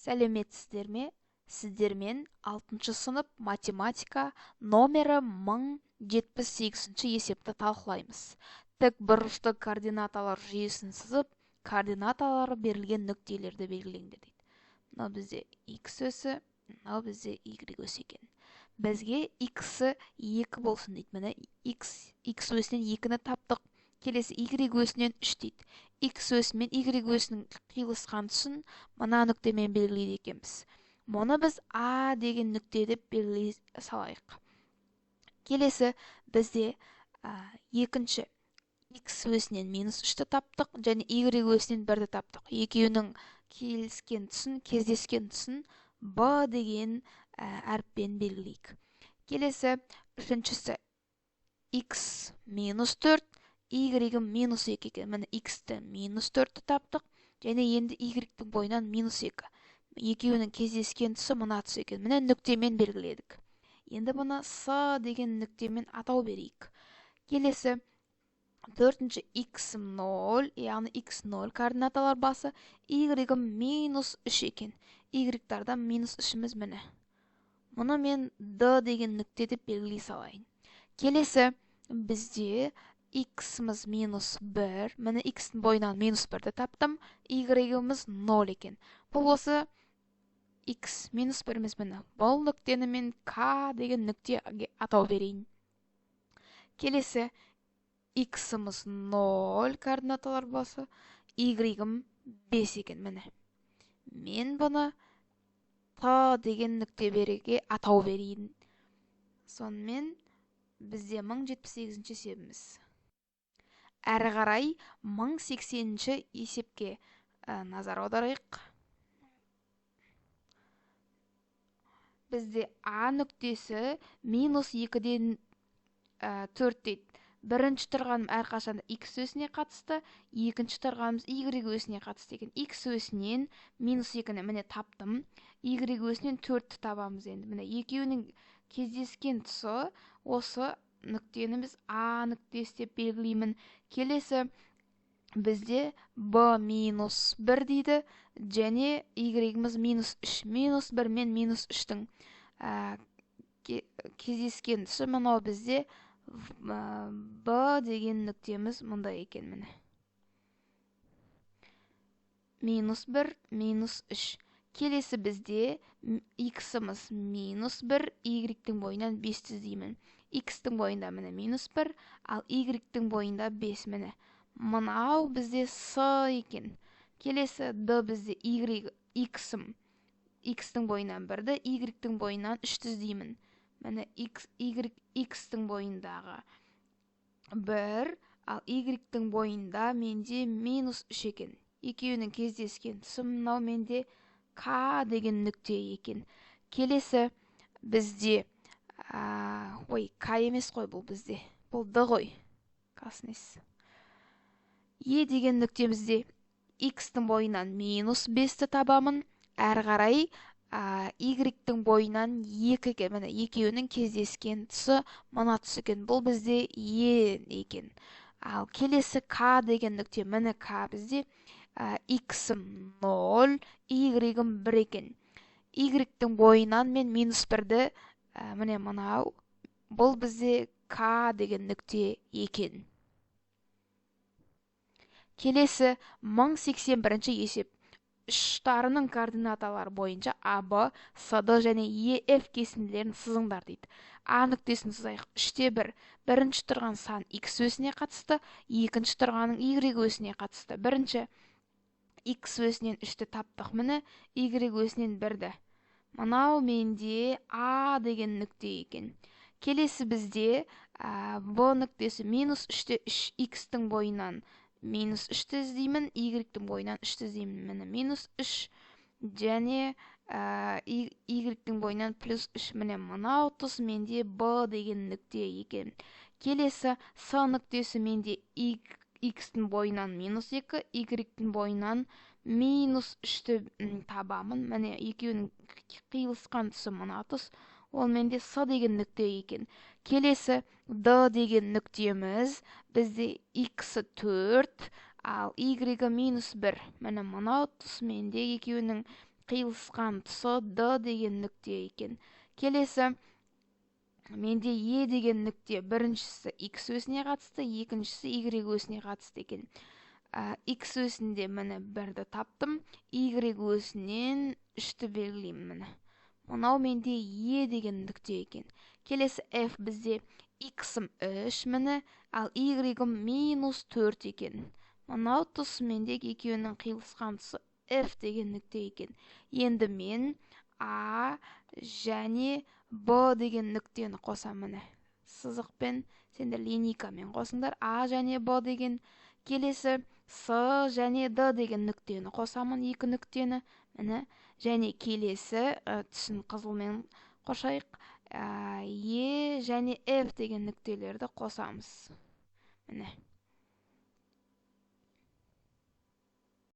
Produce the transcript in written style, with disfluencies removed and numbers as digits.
Сәлеметсіздер ме? Сіздермен 6 сынып математика номері 1078 есепті талқылаймыз. Тік бұрышты координаталар жүйесін сызып, координаталары берілген нүктелерді белгілеңдер дейді. Мынау бізде x өсі, мынау бізде y өсі екен. Бізге x-і 2 болсын дейді. Міне x өсінен 2-ні таптық. Келесі y өсінен 3 дейді. X өсі мен y өсінің қиылысқан тұсын мына нүктемен белгілейді екенбіз. Мұны біз A деген нүкте деп белгілей салайық. Келесі бізде екінші x өсінен -3-ті таптық және y өсінен 1-ді таптық. Екеуінің келіскен тұсын, кездескен тұсын B деген әріппен белгілейік. Келесі үшіншісі x -4, y -2 екен. Міне x-ті -4-ті таптық және енді y-тің бойынан -2. Екеуінің кездескен тұсы мына тұс екен. Міне нүктемен белгіледік. Енді бұны S деген нүктемен атау берейік. Келесі төртінші x0, яғни x0 координаталар басы, y -3 екен. Y-тардан -3-іміз міне. Мұны мен D деген нүкте деп белгілей салайын. Келесі бізде x-іміз -1, міне x-тің бойынан -1-ді таптым, y-іміз 0 екен. Бұл осы x -1-іміз міне. Бұл нүктені мен K деген нүктеге атау берейін. Келесі x-іміз 0 координаталар басы, y-ім 5 екен міне. Мен бұны T деген нүкте береге атау берейін. Сонымен бізде 1078 есебіміз. Әрі қарай 1080 есепке назар аударайық. Бізде A нүктесі -2-ден 4 дейді. Бірінші тұрғаным әрқашанда x өсіне қатысты, екінші тұрғанымыз y өсіне қатысты екен. X өсінен -2-ні міне таптым, y өсінен 4-ті табамыз енді. Міне екеуінің кездескен тұсы осы нүктені біз A нүктесі деп белгілеймін. Келесі бізде B-1 дейді және y-іміз -3. -1 мен -3-тің кездескен тұсы мынау бізде B деген нүктеміз мұндай екен міне. -1, -3. Келесі бізде x-іміз -1, y-тің бойынан 5 іздеймін. X-тің бойында міне -1, ал y-тің бойында 5 міне. Мынау бізде S екен. Келесі D бізде x-ім. X-тің бойынан 1-ді, y-тің бойынан 3-ті іздеймін. Міне x-тің бойындағы 1, ал y-тің бойында менде -3 екен. Екеуінің кездескен тұсы мынау менде K деген нүкте екен. Келесі бізде K емес қой бұл бізде. Бұл D ғой. Каснес. E деген нүктемізде x-тің бойынан -5-ті табамын. Әрі қарай y-тің бойынан 2 екен. Міне екеуінің кездескен тұсы мына тұс екен. Бұл бізде E екен. Ал келесі K деген нүкте міне K бізде x-ім 0, y-ім 1 екен. Y-тің бойынан мен -1-ді міне мынау. Бұл бізде K деген нүкте екен. Келесі 1081 есеп. Ұштарының координаталары бойынша AB, CD және EF кесінділерін сызыңдар дейді. A нүктесін сызайық. 3-те 1. Бірінші тұрған сан x өсіне қатысты, екінші тұрғаның y өсіне қатысты. Бірінші x өсінен 3-ті таптық міне, y өсінен 1-ді. Мынау менде A деген нүкте екен. Келесі бізде B нүктесі -3-те 3 x-тің бойынан -3-ті іздеймін, y-тің бойынан 3-ті іздеймін. Міне -3 және y-тің бойынан +3. Міне мынау тұс менде B деген нүкте екен. Келесі S нүктесі менде x-тің бойынан -2, y-тің бойынан -3-ті табамын. Міне екеуінің қиылысқан тұсы мына тұс. Ол менде S деген нүкте екен. Келесі D деген нүктеміз бізде x 4, ал y -1. Міне мынау тұс менде екеуінің қиылысқан тұсы D деген нүкте екен. Келесі менде E деген нүкте, біріншісі X өсіне қатысты, екіншісі Y өсіне қатысты екен. X өсінде міне бірді таптым, Y өсінен 3-ті белгілеймін міне. Мынау менде E деген нүкте екен. Келесі F бізде X-ым 3 міне, ал Y-ым -4 екен. Мынау тұс менде екеуінің қиылысқан тұсы F деген нүкте екен. Енді мен A және B деген нүктені қосам міне. Сызықпен, сендер линейкамен қосыңдар. A және B деген. Келесі S және D деген нүктені қосамын, екі нүктені міне. Және келесі түсін қызылмен қошайық. E және F деген нүктелерді қосамыз. Міне.